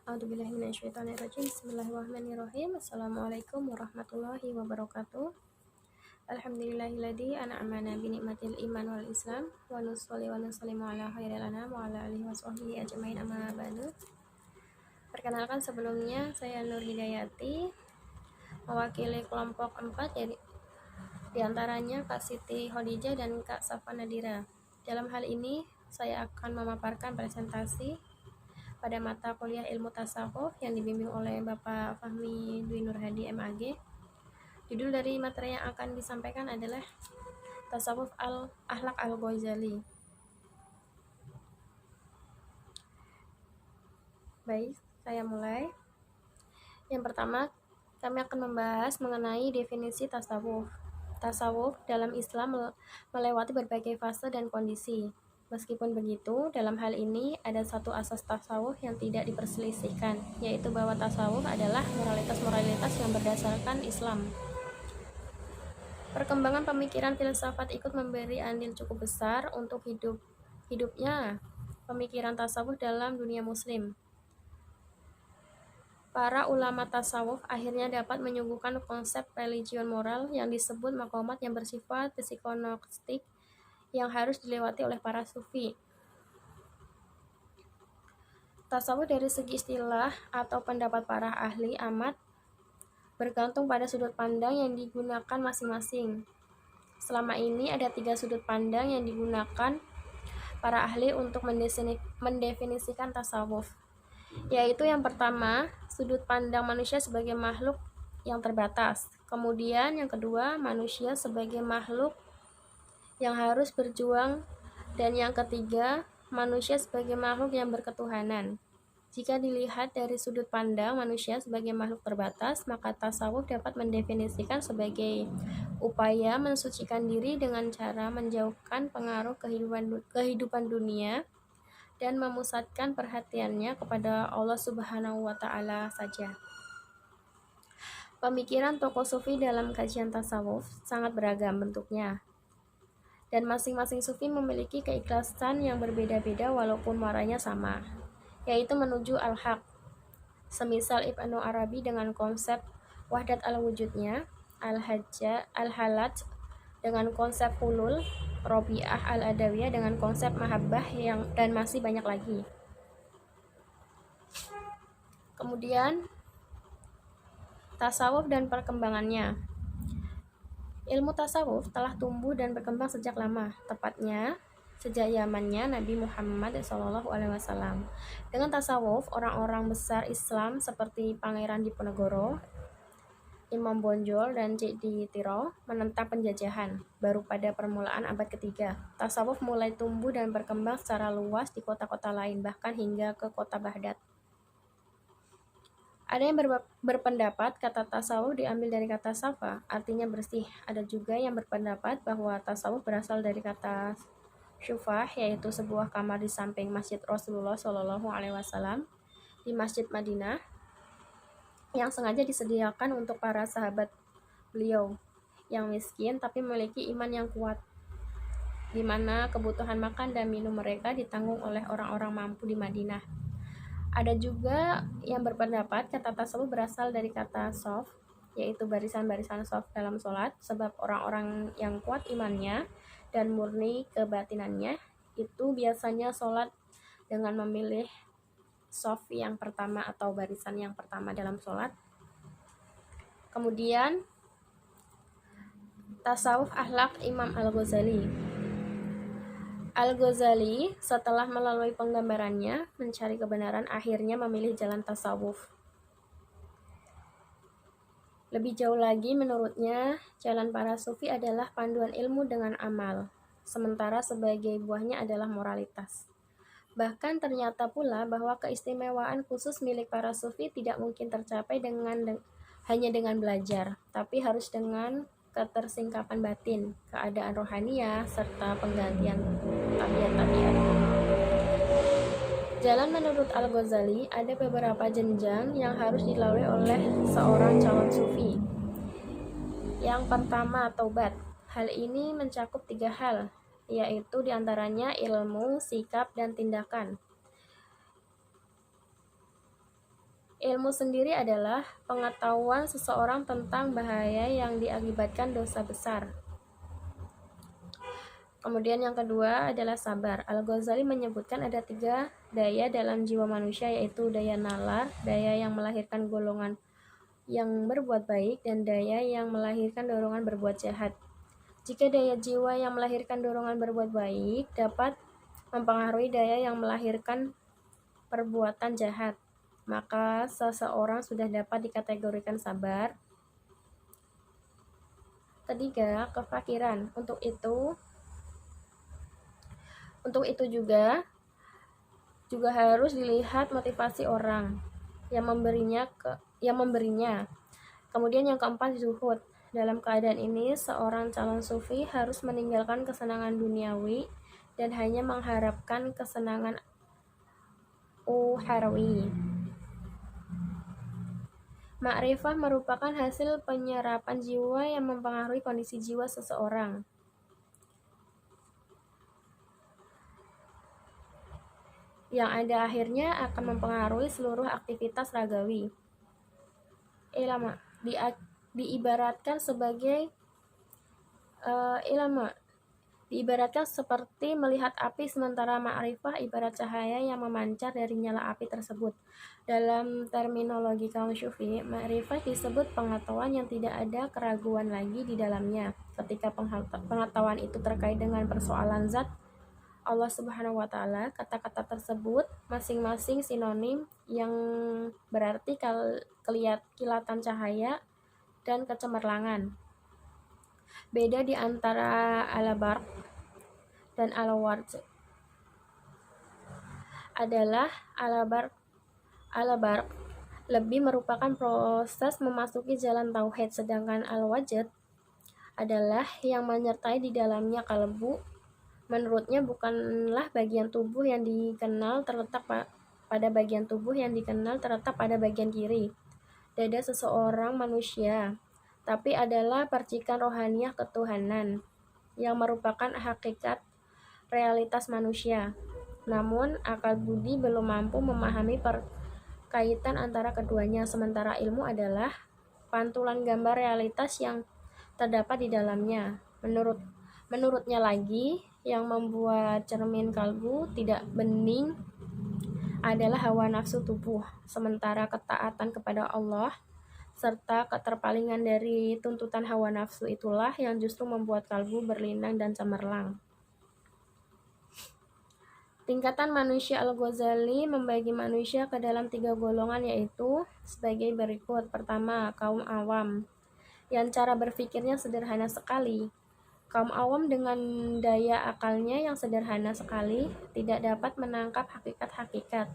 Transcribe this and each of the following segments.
A'udzubillahi minasyaitonirrajim. Bismillahirrahmanirrahim. Assalamualaikum warahmatullahi wabarakatuh. Alhamdulillahilladzi an'amana bi ni'matil iman wal islam wa nusolli wa nusallimu ala khairil anam wa ala alihi washabbihi ajmain amma ba'du. Perkenalkan, sebelumnya saya Nur Hidayati, mewakili kelompok 4 di antaranya Kak Siti Khadijah dan Kak Safa Nadira. Dalam hal ini saya akan memaparkan presentasi pada mata kuliah ilmu tasawuf yang dibimbing oleh Bapak Fahmi Dwi Nur Hadi MAG. Judul dari materi yang akan disampaikan adalah Tasawuf Al-Akhlaq Al-Ghazali. Baik, saya mulai. Yang pertama, kami akan membahas mengenai definisi tasawuf. Tasawuf dalam Islam melewati berbagai fase dan kondisi. Meskipun begitu, dalam hal ini ada satu asas tasawuf yang tidak diperselisihkan, yaitu bahwa tasawuf adalah moralitas-moralitas yang berdasarkan Islam. Perkembangan pemikiran filsafat ikut memberi andil cukup besar untuk hidupnya pemikiran tasawuf dalam dunia muslim. Para ulama tasawuf akhirnya dapat menyuguhkan konsep religion moral yang disebut maqamat yang bersifat psikonostik yang harus dilewati oleh para sufi. Tasawuf dari segi istilah atau pendapat para ahli amat bergantung pada sudut pandang yang digunakan masing-masing. Selama ini ada 3 sudut pandang yang digunakan para ahli untuk mendefinisikan tasawuf, yaitu yang pertama, sudut pandang manusia sebagai makhluk yang terbatas. Kemudian yang kedua, manusia sebagai makhluk yang harus berjuang, dan yang ketiga, manusia sebagai makhluk yang berketuhanan. Jika dilihat dari sudut pandang manusia sebagai makhluk terbatas, maka tasawuf dapat mendefinisikan sebagai upaya mensucikan diri dengan cara menjauhkan pengaruh kehidupan dunia dan memusatkan perhatiannya kepada Allah Subhanahu wa Ta'ala saja. Pemikiran tokoh sufi dalam kajian tasawuf sangat beragam bentuknya, dan masing-masing sufi memiliki keikhlasan yang berbeda-beda walaupun muaranya sama, yaitu menuju al-haq. Semisal Ibnu Arabi dengan konsep wahdat al-wujudnya, al-halaj dengan konsep hulul, Robi'ah al-Adawiyah dengan konsep mahabbah, dan masih banyak lagi. Kemudian tasawuf dan perkembangannya. Ilmu tasawuf telah tumbuh dan berkembang sejak lama, tepatnya sejak zamannya Nabi Muhammad SAW. Dengan tasawuf, orang-orang besar Islam seperti Pangeran Diponegoro, Imam Bonjol, dan J.D. Tiro menentang penjajahan. Baru pada permulaan abad ketiga, tasawuf mulai tumbuh dan berkembang secara luas di kota-kota lain, bahkan hingga ke kota Baghdad. Ada yang berpendapat kata tasawuf diambil dari kata safa, artinya bersih. Ada juga yang berpendapat bahwa tasawuf berasal dari kata syufah, yaitu sebuah kamar di samping Masjid Rasulullah SAW di Masjid Madinah, yang sengaja disediakan untuk para sahabat beliau yang miskin tapi memiliki iman yang kuat, di mana kebutuhan makan dan minum mereka ditanggung oleh orang-orang mampu di Madinah. Ada juga yang berpendapat kata tasawuf berasal dari kata sof, yaitu barisan-barisan sof dalam sholat, sebab orang-orang yang kuat imannya dan murni kebatinannya itu biasanya sholat dengan memilih sof yang pertama atau barisan yang pertama dalam sholat. Kemudian tasawuf akhlak Imam Al-Ghazali. Al-Ghazali setelah melalui penggambarannya mencari kebenaran, akhirnya memilih jalan tasawuf. Lebih jauh lagi, menurutnya jalan para sufi adalah panduan ilmu dengan amal, sementara sebagai buahnya adalah moralitas. Bahkan ternyata pula bahwa keistimewaan khusus milik para sufi tidak mungkin tercapai hanya dengan belajar, tapi harus dengan ketersingkapan batin, keadaan rohaniah, serta penggantian tabiat-tabiat. Jalan menurut Al-Ghazali ada beberapa jenjang yang harus dilalui oleh seorang calon sufi. Yang pertama, taubat. Hal ini mencakup 3 hal, yaitu diantaranya ilmu, sikap, dan tindakan. Ilmu sendiri adalah pengetahuan seseorang tentang bahaya yang diakibatkan dosa besar. Kemudian yang kedua adalah sabar. Al-Ghazali menyebutkan ada 3 daya dalam jiwa manusia, yaitu daya nalar, daya yang melahirkan golongan yang berbuat baik, dan daya yang melahirkan dorongan berbuat jahat. Jika daya jiwa yang melahirkan dorongan berbuat baik dapat mempengaruhi daya yang melahirkan perbuatan jahat, maka seseorang sudah dapat dikategorikan sabar. Ketiga, kefakiran. Untuk itu juga harus dilihat motivasi orang yang memberinya. Kemudian yang keempat, zuhud. Dalam keadaan ini, seorang calon sufi harus meninggalkan kesenangan duniawi dan hanya mengharapkan kesenangan ukhrawi. Ma'rifah merupakan hasil penyerapan jiwa yang mempengaruhi kondisi jiwa seseorang. Yang ada akhirnya akan mempengaruhi seluruh aktivitas ragawi. Ilmu diibaratkan seperti melihat api, sementara ma'rifah ibarat cahaya yang memancar dari nyala api tersebut. Dalam terminologi kaum Sufi, ma'rifah disebut pengetahuan yang tidak ada keraguan lagi di dalamnya. Ketika pengetahuan itu terkait dengan persoalan zat Allah Subhanahu wa Ta'ala, kata-kata tersebut masing-masing sinonim yang berarti kilatan cahaya dan kecemerlangan. Beda di antara al-barq dan al-warj adalah al-barq lebih merupakan proses memasuki jalan tauhid, sedangkan al-wajid adalah yang menyertai di dalamnya kalbu. Menurutnya bukanlah bagian tubuh yang dikenal terletak pada bagian tubuh yang dikenal terletak pada bagian kiri dada seseorang manusia, tapi adalah percikan rohaniah ketuhanan yang merupakan hakikat realitas manusia. Namun akal budi belum mampu memahami perkaitan antara keduanya, sementara ilmu adalah pantulan gambar realitas yang terdapat di dalamnya. Menurutnya lagi, yang membuat cermin kalbu tidak bening adalah hawa nafsu tubuh, sementara ketaatan kepada Allah serta keterpalingan dari tuntutan hawa nafsu itulah yang justru membuat kalbu berlinang dan cemerlang. Tingkatan manusia. Al-Ghazali membagi manusia ke dalam 3 golongan, yaitu sebagai berikut. Pertama, kaum awam, yang cara berpikirnya sederhana sekali. Kaum awam dengan daya akalnya yang sederhana sekali tidak dapat menangkap hakikat-hakikat.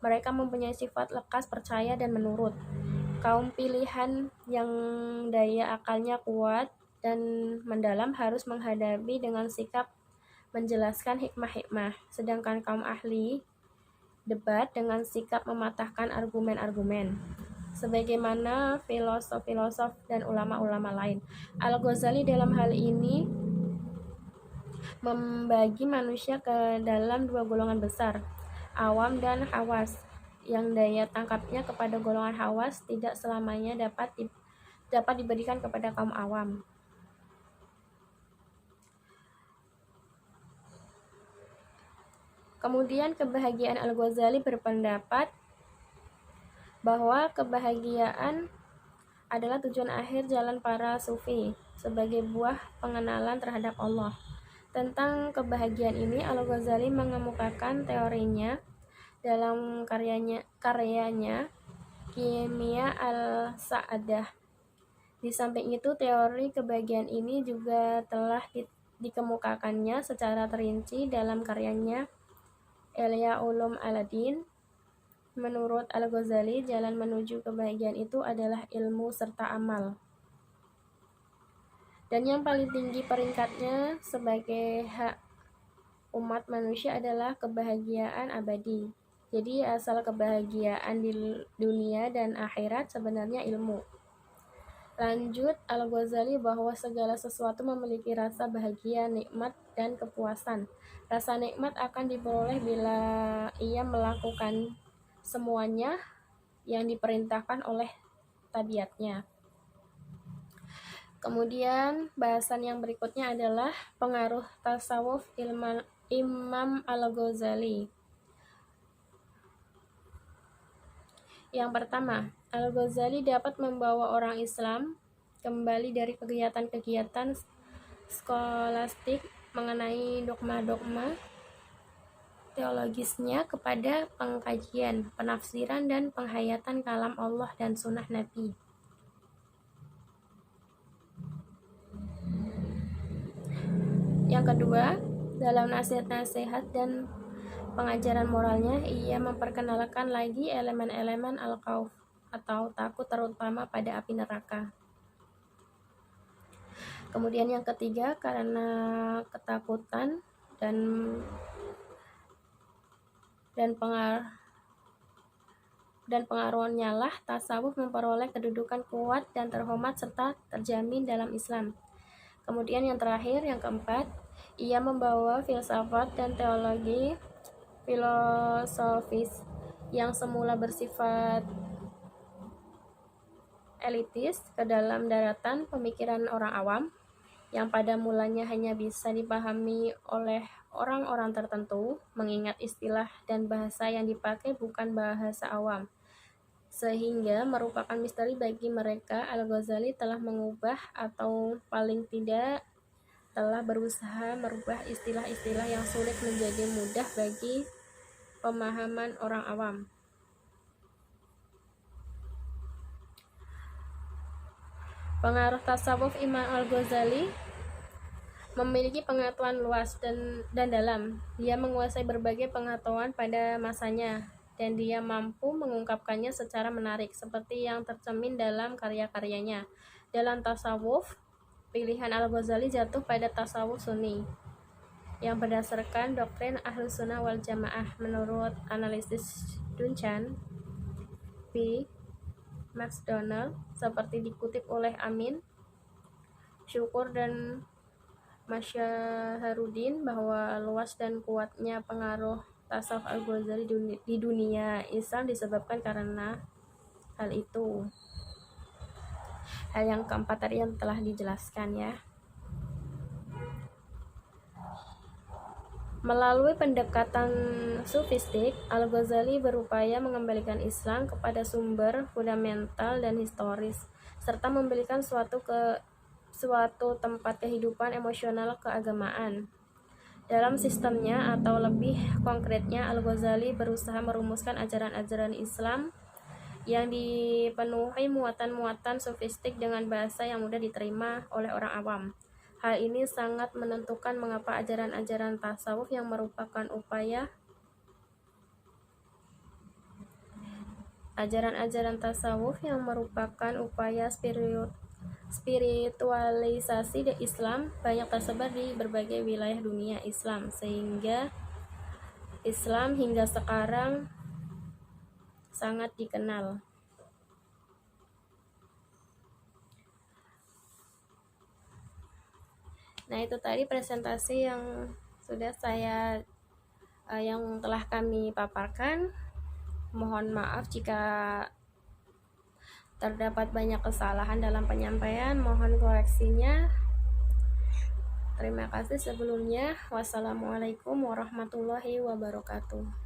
Mereka mempunyai sifat lekas percaya dan menurut. Kaum pilihan yang daya akalnya kuat dan mendalam harus menghadapi dengan sikap menjelaskan hikmah-hikmah, sedangkan kaum ahli debat dengan sikap mematahkan argumen-argumen, sebagaimana filosof-filosof dan ulama-ulama lain. Al-Ghazali dalam hal ini membagi manusia ke dalam 2 golongan besar, awam dan hawas. Yang daya tangkapnya kepada golongan hawas tidak selamanya dapat diberikan kepada kaum awam. Kemudian kebahagiaan. Al-Ghazali berpendapat bahwa kebahagiaan adalah tujuan akhir jalan para sufi sebagai buah pengenalan terhadap Allah. Tentang kebahagiaan ini, Al-Ghazali mengemukakan teorinya dalam karyanya Kimia al-Sa'adah. Di samping itu, teori kebahagiaan ini juga telah dikemukakannya secara terinci dalam karyanya Ihya Ulum Al-Din. Menurut Al-Ghazali, jalan menuju kebahagiaan itu adalah ilmu serta amal. Dan yang paling tinggi peringkatnya sebagai hak umat manusia adalah kebahagiaan abadi. Jadi asal kebahagiaan di dunia dan akhirat sebenarnya ilmu. Lanjut Al-Ghazali bahwa segala sesuatu memiliki rasa bahagia, nikmat, dan kepuasan. Rasa nikmat akan diperoleh bila ia melakukan semuanya yang diperintahkan oleh tabiatnya. Kemudian bahasan yang berikutnya adalah pengaruh tasawuf Imam Al-Ghazali. Yang pertama, Al-Ghazali dapat membawa orang Islam kembali dari kegiatan-kegiatan skolastik mengenai dogma-dogma teologisnya kepada pengkajian, penafsiran, dan penghayatan kalam Allah dan sunnah Nabi. Yang kedua, dalam nasihat-nasihat dan pengajaran moralnya, ia memperkenalkan lagi elemen-elemen al-khauf atau takut terutama pada api neraka. Kemudian yang ketiga, karena ketakutan dan pengaruhnya lah tasawuf memperoleh kedudukan kuat dan terhormat serta terjamin dalam Islam. Kemudian yang terakhir, yang keempat, ia membawa filsafat dan teologi filosofis yang semula bersifat elitis ke dalam daratan pemikiran orang awam, yang pada mulanya hanya bisa dipahami oleh orang-orang tertentu, mengingat istilah dan bahasa yang dipakai bukan bahasa awam, sehingga merupakan misteri bagi mereka. Al-Ghazali telah mengubah atau paling tidak telah berusaha merubah istilah-istilah yang sulit menjadi mudah bagi pemahaman orang awam. Pengaruh tasawuf Imam Al-Ghazali memiliki pengetahuan luas dan dalam. Dia menguasai berbagai pengetahuan pada masanya, dan dia mampu mengungkapkannya secara menarik, seperti yang tercermin dalam karya-karyanya. Dalam tasawuf, pilihan Al-Ghazali jatuh pada tasawuf Sunni, yang berdasarkan doktrin Ahlus Sunnah wal Jamaah. Menurut analisis Duncan P. McDonald, seperti dikutip oleh Amin Syukur dan Masyaharuddin, bahwa luas dan kuatnya pengaruh tasawuf Al-Ghazali di dunia Islam disebabkan karena hal itu. Hal yang keempat tadi yang telah dijelaskan ya. Melalui pendekatan sufistik, Al-Ghazali berupaya mengembalikan Islam kepada sumber fundamental dan historis, serta memberikan suatu tempat kehidupan emosional keagamaan. Dalam sistemnya, atau lebih konkretnya, Al-Ghazali berusaha merumuskan ajaran-ajaran Islam yang dipenuhi muatan-muatan sofistik dengan bahasa yang mudah diterima oleh orang awam. Hal ini sangat menentukan mengapa ajaran-ajaran tasawuf yang merupakan upaya spiritualisasi Islam banyak tersebar di berbagai wilayah dunia Islam, sehingga Islam hingga sekarang sangat dikenal. Nah, itu tadi presentasi yang sudah yang telah kami paparkan. Mohon maaf jika terdapat banyak kesalahan dalam penyampaian, mohon koreksinya. Terima kasih sebelumnya. Wassalamualaikum warahmatullahi wabarakatuh.